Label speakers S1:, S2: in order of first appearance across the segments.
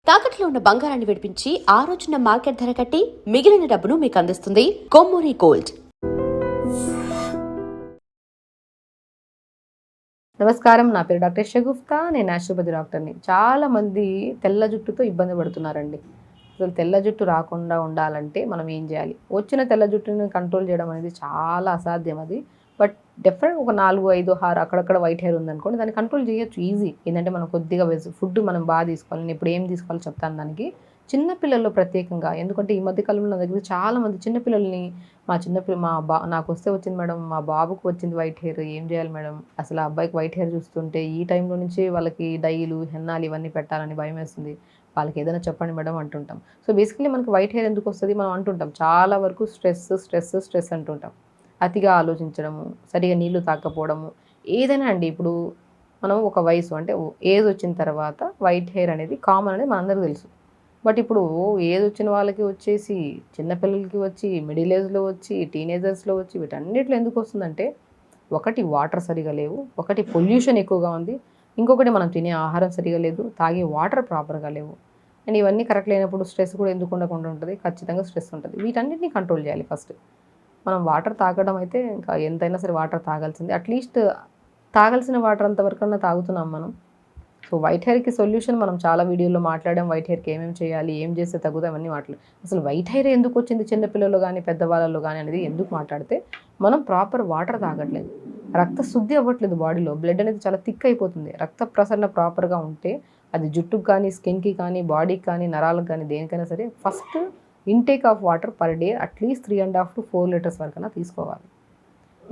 S1: తాకట్లో ఉన్న బంగారాన్ని విడిపించి ఆ రోజున మార్కెట్ ధర కట్టి మిగిలిన డబ్బును మీకు అందిస్తుంది కొమ్మూరి గోల్డ్.
S2: నమస్కారం, నా పేరు డాక్టర్ షగుఫ్తా. నేను న్యాచురోపతి డాక్టర్ని. చాలామంది తెల్ల జుట్టుతో ఇబ్బంది పడుతున్నారండి. అసలు తెల్ల జుట్టు రాకుండా ఉండాలంటే మనం ఏం చేయాలి? వచ్చిన తెల్ల జుట్టుని కంట్రోల్ చేయడం అనేది చాలా అసాధ్యం అది. బట్ డెఫినెట్ ఒక 4, 5, 6 అక్కడక్కడ వైట్ హెయిర్ ఉందనుకోండి, దాన్ని కంట్రోల్ చేయొచ్చు ఈజీ. ఏంటంటే మనం కొద్దిగా ఫుడ్ మనం బాగా తీసుకోవాలి. నేను ఇప్పుడు ఏం తీసుకోవాలో చెప్తాను దానికి. చిన్నపిల్లల్లో ప్రత్యేకంగా, ఎందుకంటే ఈ మధ్య కాలంలో నా దగ్గర చాలామంది చిన్నపిల్లల్ని నాకు వస్తే వచ్చింది మేడం, మా బాబుకు వచ్చింది వైట్ హెయిర్, ఏం చేయాలి మేడం? అసలు ఆ అబ్బాయికి వైట్ హెయిర్ చూస్తుంటే ఈ టైంలో నుంచి వాళ్ళకి డైలు, హెన్నాలు ఇవన్నీ పెట్టాలని భయం వేస్తుంది, వాళ్ళకి ఏదైనా చెప్పండి మేడం అంటుంటాం. సో బేసికలీ మనకి వైట్ హెయిర్ ఎందుకు వస్తుంది మనం అంటుంటాం, చాలా వరకు స్ట్రెస్ అంటుంటాం. అతిగా ఆలోచించడము, సరిగా నీళ్లు తాకపోవడము, ఏదైనా అండి. ఇప్పుడు మనం ఒక వయసు అంటే ఏజ్ వచ్చిన తర్వాత వైట్ హెయిర్ అనేది కామన్ అనేది మనందరికీ తెలుసు. బట్ ఇప్పుడు ఏజ్ వచ్చిన వాళ్ళకి వచ్చేసి, చిన్నపిల్లలకి వచ్చి, మిడిల్ ఏజ్లో వచ్చి, టీనేజర్స్లో వచ్చి, వీటన్నిటిలో ఎందుకు వస్తుందంటే, ఒకటి వాటర్ సరిగా లేవు, ఒకటి పొల్యూషన్ ఎక్కువగా ఉంది, ఇంకొకటి మనం తినే ఆహారం సరిగా లేదు, తాగే వాటర్ ప్రాపర్గా లేవు. అండ్ ఇవన్నీ కరెక్ట్ లేనప్పుడు స్ట్రెస్ కూడా ఎందుకు ఉండకుండా ఉంటుంది? ఖచ్చితంగా స్ట్రెస్ ఉంటుంది. వీటన్నిటిని కంట్రోల్ చేయాలి ఫస్ట్. మనం వాటర్ తాగడం అయితే ఇంకా ఎంతైనా సరే వాటర్ తాగాల్సిందే. అట్లీస్ట్ తాగాల్సిన వాటర్ అంతవరకన్నా తాగుతున్నాం మనం. సో వైట్ హెయిర్కి సొల్యూషన్ మనం చాలా వీడియోలో మాట్లాడాం. వైట్ హెయిర్కి ఏమేమి చేయాలి, ఏం చేస్తే తగ్గుతాయి, అవన్నీ మాట్లాడాం. అసలు వైట్ హెయిర్ ఎందుకు వచ్చింది చిన్నపిల్లలు కానీ పెద్దవాళ్ళలో కానీ అనేది ఎందుకు మాట్లాడితే, మనం ప్రాపర్ వాటర్ తాగట్లేదు, రక్త శుద్ధి అవ్వట్లేదు, బాడీలో బ్లడ్ అనేది చాలా థిక్ అయిపోతుంది. రక్త ప్రసరణ ప్రాపర్గా ఉంటే అది జుట్టుకు కానీ, స్కిన్కి కానీ, బాడీకి కానీ, నరాలకు కానీ, దేనికైనా సరే first intake of water per day at least 3.5 to 4 litres వరకైనా తీసుకోవాలి.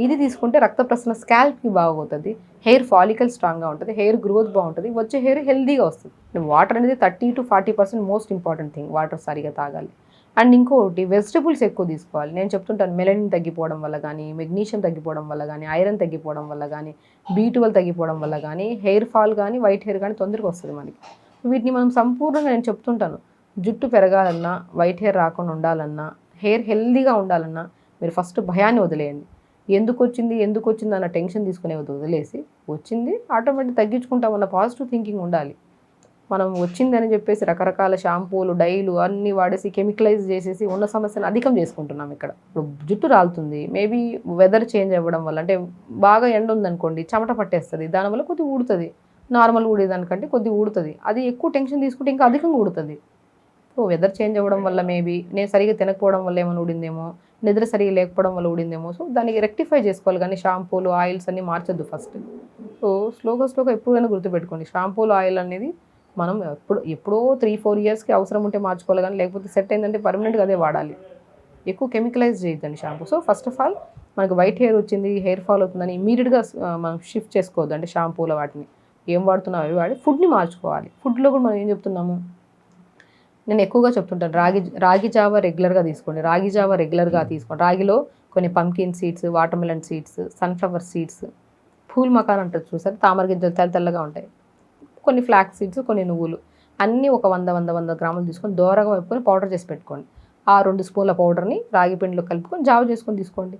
S2: ఇది తీసుకుంటే రక్త ప్రసరణ స్కాల్ప్కి బాగుంటుంది, హెయిర్ ఫాలికల్ స్ట్రాంగ్గా ఉంటుంది, హెయిర్ గ్రోత్ బాగుంటుంది, వచ్చే హెయిర్ హెల్దీగా వస్తుంది. వాటర్ అనేది 30 to 40% most important thing. Water సరిగా తాగాలి. అండ్ ఇంకోటి, వెజిటబుల్స్ ఎక్కువ తీసుకోవాలి. నేను చెప్తుంటాను, మెలనిన్ తగ్గిపోవడం వల్ల కానీ, మెగ్నీషియం తగ్గిపోవడం వల్ల కానీ, ఐరన్ తగ్గిపోవడం వల్ల కానీ, B12 తగ్గిపోవడం వల్ల కానీ హెయిర్ ఫాల్ కానీ, వైట్ హెయిర్ కానీ తొందరగా వస్తుంది మనకి. వీటిని మనం సంపూర్ణంగా, నేను చెప్తుంటాను, జుట్టు పెరగాలన్నా, వైట్ హెయిర్ రాకుండా ఉండాలన్నా, హెయిర్ హెల్దీగా ఉండాలన్నా మీరు ఫస్ట్ భయాన్ని వదిలేయండి. ఎందుకు వచ్చింది అన్న టెన్షన్ తీసుకునే వదిలేసి, వచ్చింది ఆటోమేటిక్ తగ్గించుకుంటామన్న పాజిటివ్ థింకింగ్ ఉండాలి. మనం వచ్చిందని చెప్పేసి రకరకాల షాంపూలు, డైలు అన్నీ వాడేసి కెమికలైజ్ చేసేసి ఉన్న సమస్యను అధికం చేసుకుంటున్నాం ఇక్కడ. ఇప్పుడు జుట్టు రాలుతుంది, మేబీ వెదర్ చేంజ్ అవ్వడం వల్ల, అంటే బాగా ఎండ ఉందనుకోండి, చెమట పట్టేస్తుంది, దానివల్ల కొద్దిగా ఊడుతుంది. నార్మల్ ఊడేదానికంటే కొద్దిగా ఊడుతుంది. అది ఎక్కువ టెన్షన్ తీసుకుంటే ఇంకా అధికంగా ఊడుతుంది. సో వెదర్ చేంజ్ అవ్వడం వల్ల, మేబీ నేను సరిగా తినకపోవడం వల్ల ఏమైనా ఊడిందేమో, నిద్ర సరిగా లేకపోవడం వల్ల ఊడిందేమో. సో దానికి రెక్టిఫై చేసుకోవాలి, కానీ షాంపూలు, ఆయిల్స్ అన్నీ మార్చొద్దు ఫస్ట్. సో స్లోగా ఎప్పుడైనా గుర్తుపెట్టుకోండి, షాంపూలు, ఆయిల్ అనేది మనం ఎప్పుడో 3-4 ఇయర్స్కి అవసరం ఉంటే మార్చుకోవాలి, కానీ లేకపోతే సెట్ అయిందంటే పర్మనెంట్గా అదే వాడాలి. ఎక్కువ కెమికలైజ్ చేయొద్దండి shampoo. So first of all మనకు వైట్ హెయిర్ వచ్చింది, హెయిర్ ఫాల్ అవుతుందని ఇమీడియట్గా మనం షిఫ్ట్ చేసుకోవద్దు. అంటే షాంపూల వాటిని ఏం వాడుతున్నాం అవి వాడి ఫుడ్ని మార్చుకోవాలి. ఫుడ్లో కూడా మనం ఏం చెప్తున్నాము, నేను ఎక్కువగా చెప్తుంటాను, రాగి జావ రెగ్యులర్గా తీసుకోండి. రాగిలో కొన్ని pumpkin seeds, watermelon seeds, sunflower seeds, పూల్ మకాన్ అంటారు చూసారు, తామర గింజలు తెల్లగా ఉంటాయి, కొన్ని ఫ్లాక్ సీడ్స్, కొన్ని నువ్వులు, అన్నీ ఒక 100 గ్రాములు తీసుకొని దోరగా వేపుకొని పౌడర్ చేసి పెట్టుకోండి. ఆ 2 స్పూన్ల పౌడర్ని రాగి పిండిలో కలుపుకొని జావ చేసుకొని తీసుకోండి.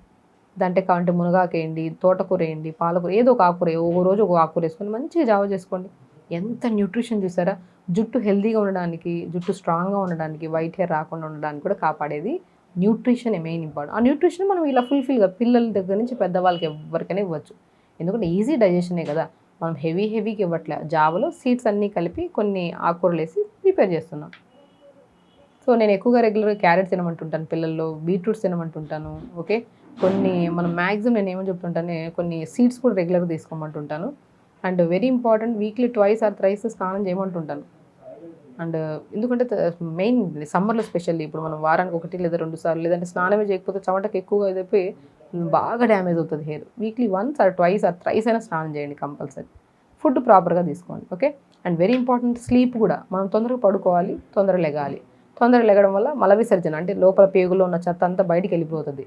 S2: దాంట్లో కావాలంటే మునగాకు వేయండి, తోటకూర వేయండి, పాలకూర, ఏదో ఒక ఆకుకూర, ఒక రోజు ఒక ఆకుకూర వేసుకొని మంచిగా జావ చేసుకోండి. ఎంత న్యూట్రిషన్ చూసారా! జుట్టు హెల్తీగా ఉండడానికి, జుట్టు స్ట్రాంగ్గా ఉండడానికి, వైట్ హెయిర్ రాకుండా ఉండడానికి కూడా కాపాడేది న్యూట్రిషన్ మెయిన్ ఇంపార్టెంట్. ఆ న్యూట్రిషన్ మనం ఇలా ఫుల్ఫిల్గా పిల్లల దగ్గర నుంచి పెద్దవాళ్ళకి ఎవరికైనా ఇవ్వచ్చు. ఎందుకంటే ఈజీ డైజెషనే కదా, మనం హెవీకి ఇవ్వట్లే. జావలో సీడ్స్ అన్నీ కలిపి కొన్ని ఆకుకూరలు వేసి ప్రిపేర్ చేస్తున్నాం. సో నేను ఎక్కువగా రెగ్యులర్గా క్యారెట్ తినమంటుంటాను పిల్లల్లో, బీట్రూట్స్ తినమంటుంటాను. ఓకే, కొన్ని మనం మ్యాక్సిమం నేను ఏమని చెప్తుంటానే, కొన్ని సీడ్స్ కూడా రెగ్యులర్గా తీసుకోమంటుంటాను. And very important, weekly 2 or 3 స్నానం చేయమంటుంటాను. అండ్ ఎందుకంటే మెయిన్ సమ్మర్లో స్పెషల్లీ, ఇప్పుడు మనం వారానికి 1 లేదా 2 సార్లు, లేదంటే స్నానమే చేయకపోతే చెమటకు ఎక్కువగా అయిపోయి బాగా డ్యామేజ్ అవుతుంది హెయిర్. వీక్లీ 1 or 2 or 3 అయినా స్నానం చేయండి కంపల్సరీ. ఫుడ్ ప్రాపర్గా తీసుకోండి. Okay, and very important, sleep కూడా. మనం తొందరగా పడుకోవాలి, తొందరగా లెగాలి. తొందరగా లెగడం వల్ల మల విసర్జన, అంటే లోపల పేగులో ఉన్న చెత్త అంతా బయటికి వెళ్ళిపోతుంది.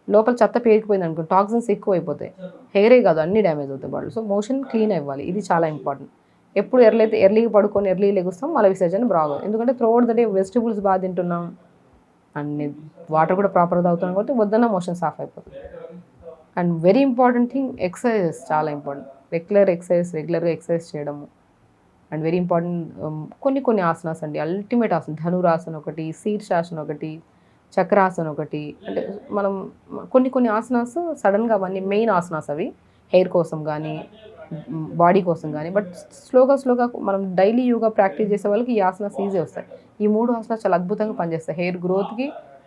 S2: లోపల చెత్త పేరుకుపోయింది అనుకో, టాక్సిన్స్ ఎక్కువ అయిపోతాయి, హెయిరే కాదు అన్నీ డ్యామేజ్ అవుతాయి బాడీ. సో మోషన్ క్లీన్ అవ్వాలి, ఇది చాలా ఇంపార్టెంట్. ఎప్పుడు ఎర్లీగా పడుకొని ఎర్లీగా లెగుస్తాం, మల విసర్జన బాగా. ఎందుకంటే త్రూఅవుట్ ద డే వెజిటబుల్స్ బాగా తింటున్నాం, అన్ని వాటర్ కూడా ప్రాపర్గా తాగుతున్నాం కాబట్టి వద్దన్న మోషన్ సాఫ్ అయిపోతుంది. And very important thing, exercises చాలా ఇంపార్టెంట్. రెగ్యులర్గా ఎక్సర్సైజ్ చేయడము, అండ్ వెరీ ఇంపార్టెంట్ కొన్ని ఆసనాస్ అండి, అల్టిమేట్ ఆసనం, ధనురాసన ఒకటి, శీర్షాసన ఒకటి, చక్రాసన ఒకటి. అంటే మనం కొన్ని ఆసనాస్ సడన్గా అవన్నీ మెయిన్ ఆసనాస్ అవి హెయిర్ కోసం కానీ బాడీ కోసం కానీ. బట్ స్లోగా మనం డైలీ యోగా ప్రాక్టీస్ చేసే వాళ్ళకి ఈ ఆసనాస్ ఈజీ వస్తాయి. ఈ 3 ఆసనాలు చాలా అద్భుతంగా పనిచేస్తాయి హెయిర్ గ్రోత్కి,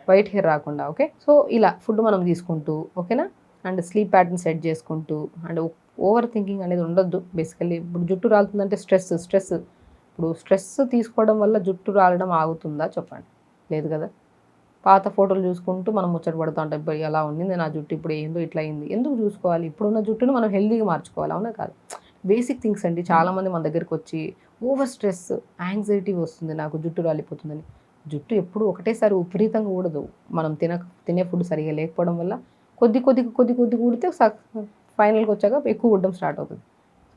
S2: వైట్ హెయిర్ రాకుండా. ఓకే, సో ఇలా ఫుడ్ మనం తీసుకుంటూ, ఓకేనా, అండ్ స్లీప్ ప్యాటర్న్ సెట్ చేసుకుంటూ, అండ్ ఓవర్ థింకింగ్ అనేది ఉండొద్దు. బేసికల్లీ ఇప్పుడు జుట్టు రాలుతుందంటే స్ట్రెస్ ఇప్పుడు స్ట్రెస్ తీసుకోవడం వల్ల జుట్టు రాలడం ఆగుతుందా చెప్పండి? లేదు కదా. పాత ఫోటోలు చూసుకుంటూ మనం ముచ్చట పడుతూ ఉంటాం, ఇప్పుడు ఎలా ఉండింది నా జుట్టు, ఇప్పుడు ఏందో ఇట్లా అయింది. ఎందుకు చూసుకోవాలి? ఇప్పుడున్న జుట్టును మనం హెల్దీగా మార్చుకోవాలి, అవునా కాదు? బేసిక్ థింగ్స్ అండి. చాలామంది మన దగ్గరికి వచ్చి ఓవర్ స్ట్రెస్, యాంగ్జైటీ వస్తుంది, నాకు జుట్టు రాలిపోతుందని. జుట్టు ఎప్పుడు ఒకటేసారి విపరీతంగా ఊడదు. మనం తినే ఫుడ్ సరిగా లేకపోవడం వల్ల కొద్ది ఊడితే ఫైనల్కి వచ్చాక ఎక్కువ ఊడడం స్టార్ట్ అవుతుంది.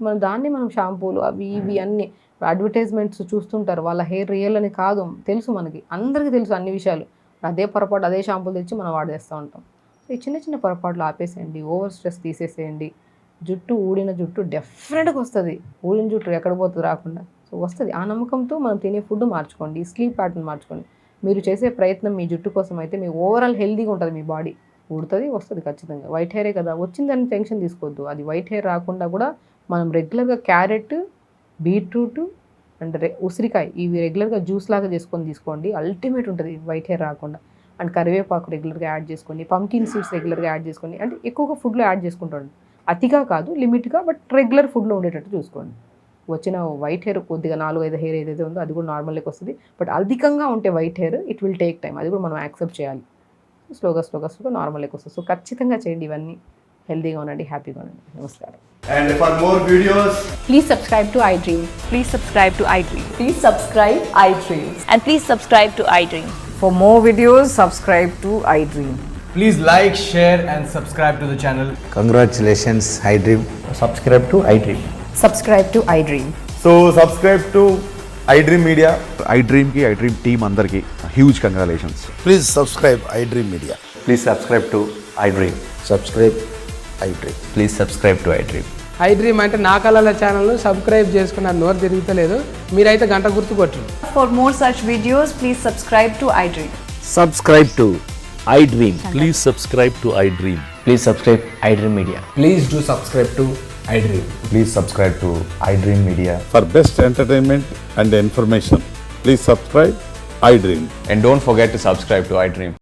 S2: మనం షాంపూలు అవి ఇవి అన్నీ అడ్వర్టైజ్మెంట్స్ చూస్తుంటారు. వాళ్ళ హెయిర్ రియల్ అని కాదు, తెలుసు మనకి, అందరికీ తెలుసు అన్ని విషయాలు. అదే పొరపాటు అదే షాంపూలు తెచ్చి మనం వాడేస్తూ ఉంటాం. సో ఈ చిన్న పొరపాట్లు ఆపేసేయండి, ఓవర్ స్ట్రెస్ తీసేసేయండి. ఊడిన జుట్టు డెఫినెట్గా వస్తుంది. ఊడిన జుట్టు ఎక్కడ పోతుంది? రాకుండా. సో వస్తుంది. ఆ నమ్మకంతో మనం తినే ఫుడ్ మార్చుకోండి, స్లీప్ ప్యాటర్న్ మార్చుకోండి. మీరు చేసే ప్రయత్నం మీ జుట్టు కోసం అయితే మీ ఓవరాల్ హెల్దీగా ఉంటుంది. మీ బాడీ ఊడుతుంది, వస్తుంది ఖచ్చితంగా. వైట్ హెయిరే కదా వచ్చిందని టెన్షన్ తీసుకోవద్దు. అది వైట్ హెయిర్ రాకుండా కూడా మనం రెగ్యులర్గా క్యారెట్, బీట్రూట్ అండ్ ఉసిరికాయ ఇవి రెగ్యులర్గా జ్యూస్ లాగా చేసుకొని తీసుకోండి. అల్టిమేట్ ఉంటుంది వైట్ హెయిర్ రాకుండా. అండ్ కరివేపాకు రెగ్యులర్గా యాడ్ చేసుకోండి, పంకిన్ సీడ్స్ రెగ్యులర్గా యాడ్ చేసుకోండి. అంటే ఎక్కువగా ఫుడ్లో యాడ్ చేసుకుంటాండి, అతిగా కాదు, లిమిట్గా, బట్ రెగ్యులర్ ఫుడ్లో ఉండేటట్టు చూసుకోండి. వచ్చిన వైట్ హెయిర్ కొద్దిగా 4-5 హెయిర్ ఏదైతే ఉందో అది కూడా నార్మల్కి వస్తుంది. బట్ అధికంగా ఉంటే white hair it will take time, అది కూడా మనం యాక్సెప్ట్ చేయాలి. స్లోగా నార్మల్కి వస్తుంది. సో ఖచ్చితంగా చేయండి ఇవన్నీ. హెల్దీగా ఉండండి, హ్యాపీగా ఉండండి. నమస్కారం.
S3: And for more videos,
S2: Please subscribe to iDream.
S4: Please subscribe to iDream.
S5: Please subscribe iDream.
S4: And please subscribe to iDream.
S5: For more videos, subscribe to iDream.
S3: please like, share and subscribe to the channel.
S6: Congratulations, iDream.
S7: Subscribe to iDream.
S5: Subscribe to iDream.
S3: So subscribe to iDream Media.
S8: iDream team అందరికి huge congratulations.
S6: Please subscribe iDream Media.
S7: Please subscribe to iDream.
S6: Subscribe iDream.
S7: Please subscribe to iDream.
S9: iDream అంటే నా కళల ఛానల్ను subscribe చేసుకున్న నోరు తిరుగుతలేదు, మీరైతే గంట గుర్తు కొట్టండి.
S5: For more such videos, please subscribe to iDream.
S10: Subscribe to iDream. Please subscribe to iDream.
S7: Please subscribe iDream Media.
S3: Please do subscribe to iDream.
S7: Please subscribe to iDream Media.
S8: For best entertainment and information, please subscribe iDream.
S7: And don't forget to subscribe to iDream.